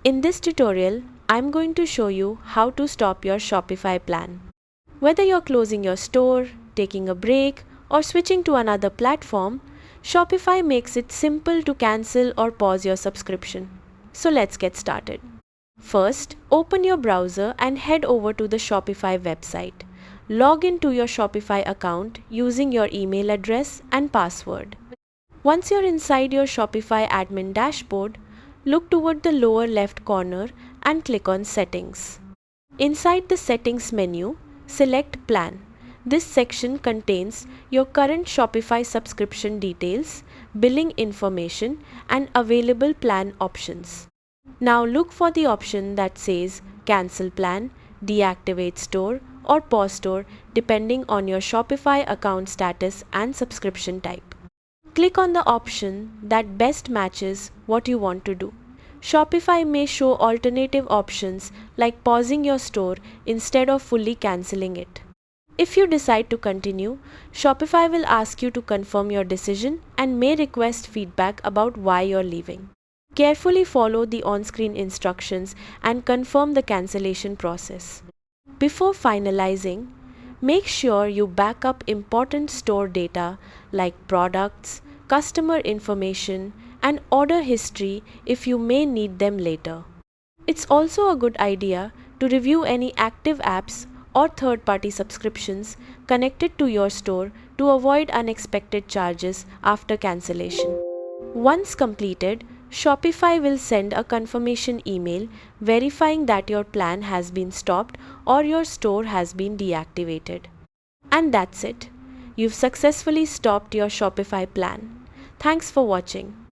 In this tutorial, I'm going to show you how to stop your Shopify plan. Whether you're closing your store, taking a break, or switching to another platform, Shopify makes it simple to cancel or pause your subscription. So let's get started. First, open your browser and head over to the Shopify website. Log into your Shopify account using your email address and password. Once you're inside your Shopify admin dashboard, look toward the lower left corner and click on Settings. Inside the Settings menu, select Plan. This section contains your current Shopify subscription details, billing information, and available plan options. Now look for the option that says Cancel Plan, Deactivate Store, or Pause Store depending on your Shopify account status and subscription type. Click on the option that best matches what you want to do. Shopify may show alternative options like pausing your store instead of fully canceling it. If you decide to continue, Shopify will ask you to confirm your decision and may request feedback about why you're leaving. Carefully follow the on-screen instructions and confirm the cancellation process. Before finalizing, make sure you back up important store data like products, customer information, and order history if you may need them later. It's also a good idea to review any active apps or third-party subscriptions connected to your store to avoid unexpected charges after cancellation. Once completed, Shopify will send a confirmation email verifying that your plan has been stopped or your store has been deactivated. And that's it. You've successfully stopped your Shopify plan. Thanks for watching.